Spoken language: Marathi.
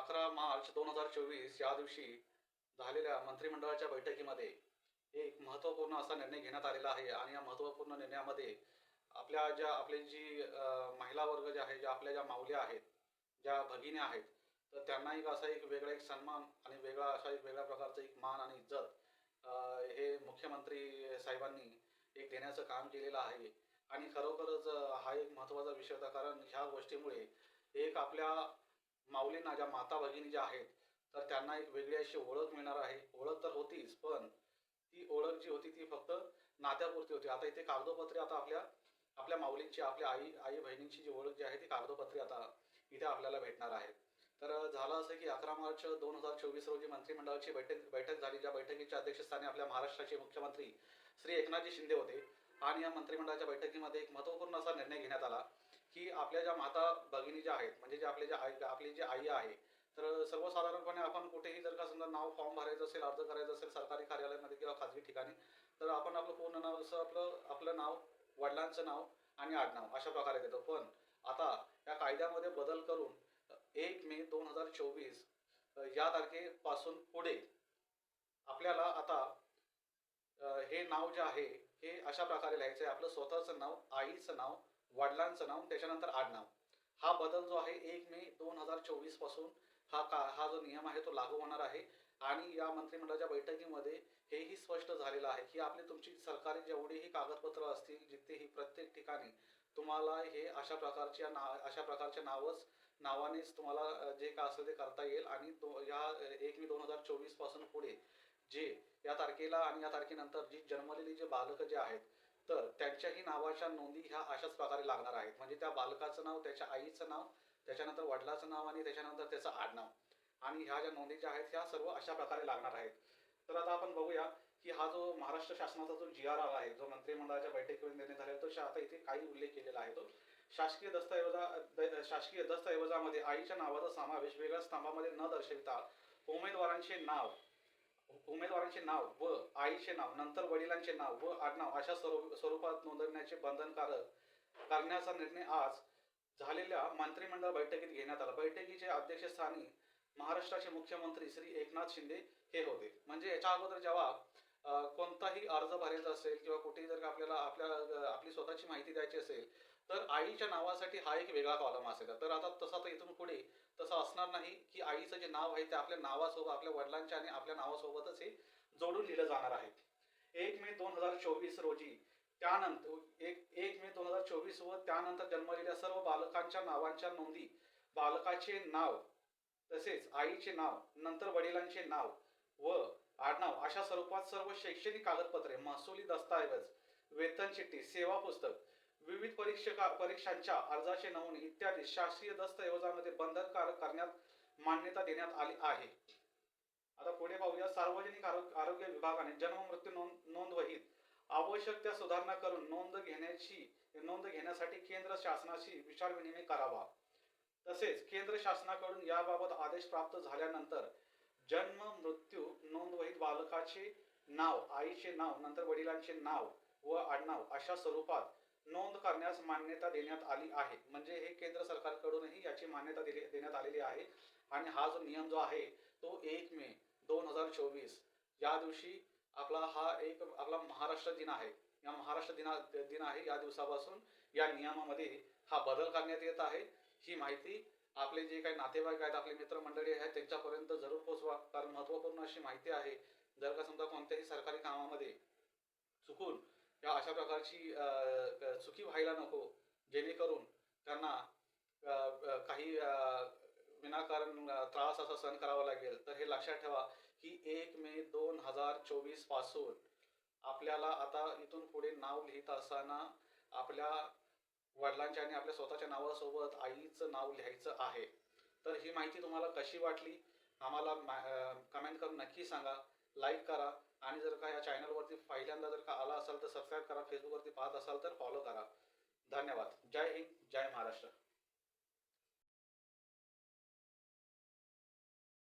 11 मार्च 2024 या दिवशी झालेल्या मंत्रिमंडळाच्या बैठकीमध्ये एक महत्त्वपूर्ण असा निर्णय घेण्यात आलेला आहे आणि या महत्त्वपूर्ण निर्णयामध्ये आपली जी महिला वर्ग जे आहे, ज्या माऊल्या आहेत, ज्या भगिनी आहेत, तर त्यांना एक असा एक वेगळा एक सन्मान आणि वेगळ्या प्रकारचा एक मान आणि इज्जत हे मुख्यमंत्री साहेबांनी एक देण्याचं काम केलेलं आहे. आणि खरोखरच हा एक महत्त्वाचा विषय होता, कारण ह्या गोष्टीमुळे एक आपल्या माऊलींना, ज्या माता भगिनी ज्या आहेत, तर त्यांना एक वेगळी अशी ओळख मिळणार आहे. ओळख तर होतीच, पण ती ओळख जी होती ती फक्त नात्यापुरती होती. आता इथे कागदोपत्री आता आपल्या आपल्या माऊलींची, आपल्या आई बहिणींची जी ओळख जी आहे ती कागदोपत्री आता इथे आपल्याला भेटणार आहे. तर झालं असं की 11 मार्च 2024 रोजी मंत्रिमंडळाची बैठक झाली. ज्या बैठकीच्या अध्यक्षस्थानी आपल्या महाराष्ट्राचे मुख्यमंत्री श्री एकनाथजी शिंदे होते. आणि या मंत्रिमंडळाच्या बैठकीमध्ये एक महत्त्वपूर्ण असा निर्णय घेण्यात आला की आपल्या ज्या माता भगिनी ज्या आहेत, म्हणजे जे आपली जी आई आहे, तर सर्वसाधारणपणे आपण कुठेही जर का समजा नाव फॉर्म भरायचं असेल, अर्ज करायचा असेल सरकारी कार्यालयामध्ये किंवा खाजगी ठिकाणी, तर आपण आपलं पूर्ण नाव, जसं आपलं आपलं नाव, वडिलांचं नाव आणि आडनाव अशा प्रकारे देतो. पण आता या कायद्यामध्ये बदल करून 1 मे 2024 या तारखेपासून पुढे आपल्याला आता हे नाव जे आहे, हे अशा प्रकारे लिहायचं आहे. आपलं स्वतःचं नाव, आईचं नाव, वडिलांचं नाव, त्याच्यानंतर आडनाव. हा बदल जो आहे 1 मे 2024 पासून हा जो नियम आहे तो लागू होणार आहे. आणि या मंत्रिमंडळाच्या बैठकीमध्ये हेही स्पष्ट झालेलं आहे की तुमची सरकारी जेवढीही कागदपत्र असतील, जिथेही प्रत्येक ठिकाणी तुम्हाला हे अशा प्रकारच्या नावानेच तुम्हाला जे काय असेल ते करता येईल. आणि या 1 मे 2024 पासून पुढे जे या तारखेला आणि या तारखेनंतर जी जन्मलेली जे बालकं जे आहेत, तर त्यांच्याही नावाच्या नोंदी ह्या अशाच प्रकारे लागणार आहेत. म्हणजे त्या बालकाचं नाव, त्याच्या आईचं नाव, त्याच्यानंतर वडिलाचं नाव आणि त्याच्यानंतर त्याचं आडनाव, आणि ह्या ज्या नोंदी ज्या आहेत ह्या सर्व अशा प्रकारे लागणार आहेत. तर आता आपण बघूया की हा जो महाराष्ट्र शासनाचा जो जी-आर आला आहे, जो मंत्रिमंडळाच्या बैठकीमध्ये निर्णय झालेला, तो आता इथे काही उल्लेख केलेला आहे. तो शासकीय दस्तऐवजामध्ये आईच्या नावाचा समावेश वेगळ्या स्तंभामध्ये न दर्शविता उमेदवारांचे नाव उमेदवारांचे नाव व आईचे नाव, नंतर वडिलांचे नाव व आडनाव अशा स्वरूपात नोंदवण्याचे बंधनकारक करण्याचा निर्णय आज झालेल्या मंत्रिमंडळ बैठकीत घेण्यात आला. बैठकीच्या अध्यक्षस्थानी महाराष्ट्राचे मुख्यमंत्री श्री एकनाथ शिंदे हे होते. म्हणजे याच्या अगोदर जेव्हा कोणताही अर्ज भरायचा असेल किंवा कुठेही जर का आपल्याला आपली स्वतःची माहिती द्यायची असेल, तर आईच्या नावासाठी हा एक वेगळा कॉलम असेल. तर आता तसा तर इथून पुढे तसं असणार नाही की आईचं जे नाव आहे ते आपल्या नावासोबत, आपल्या वडिलांच्या आणि आपल्या नावासोबतच हे जोडून लिहिलं जाणार आहे. 1 मे 2024 रोजी त्यानंतर 1 मे 2024 व त्यानंतर जन्मलेल्या सर्व बालकांच्या नावांच्या नोंदी, बालकाचे नाव तसेच आईचे नाव, नंतर वडिलांचे नाव व आडनाव अशा स्वरूपात सर्व शैक्षणिक कागदपत्रे, महसुली दस्तऐवज, वेतन चिठ्ठी, सेवा पुस्तक, विविध परीक्षांच्या अर्जाचे नमुने इत्यादी शासकीय दस्तऐवजामध्ये बंधनकारक करण्यात मान्यता देण्यात आली आहे. आता पुढे पाहूया. सार्वजनिक आरोग्य विभागाने जन्म मृत्यू नोंद वहीत आवश्यक त्या सुधारणा करून नोंद घेण्यासाठी केंद्र शासनाशी विचारविनिमय करावा. तसेच केंद्र शासनाकडून याबाबत आदेश प्राप्त झाल्यानंतर जन्म मृत्यू नोंदवहीत बालकाचे नाव, आईचे नाव, नंतर वडिलांचे नाव व आडनाव अशा स्वरूपात नोंद करण्यास मान्यता देण्यात आली आहे. म्हणजे हे केंद्र सरकारकडूनही याची मान्यता देण्यात आलेली आहे. आणि हा जो नियम जो आहे तो 1 मे 2024 या दिवशी आपला महाराष्ट्र दिन आहे. या महाराष्ट्र दिन आहे, या दिवसापासून या नियमामध्ये हा बदल करण्यात येत आहे. ही माहिती आपले जे काही नातेवाईक आहेत, आपले मित्रमंडळी आहेत, त्यांच्यापर्यंत जरूर पोहोचवा, कारण महत्त्वपूर्ण अशी माहिती आहे. जर का समजा कोणत्याही सरकारी कामामध्ये चुकून या अशा प्रकारची चुकी व्हायला नको, जेणेकरून त्यांना काही विनाकारण त्रास असा सहन करावा लागेल. तर हे लक्षात ठेवा की 1 मे 2024 पासून आपल्याला आता इथून पुढे नाव लिहित असताना आपल्या वडिलांच्या आणि आपल्या स्वतःच्या नावासोबत आईचं नाव लिहायचं आहे. तर ही माहिती तुम्हाला कशी वाटली आम्हाला कमेंट करून नक्की सांगा. लाईक करा आणि जर का या चॅनलवरती पहिल्यांदा जर का आला असाल तर सबस्क्राईब करा. फेसबुकवरती पाहत असाल तर फॉलो करा. धन्यवाद. जय हिंद, जय महाराष्ट्र.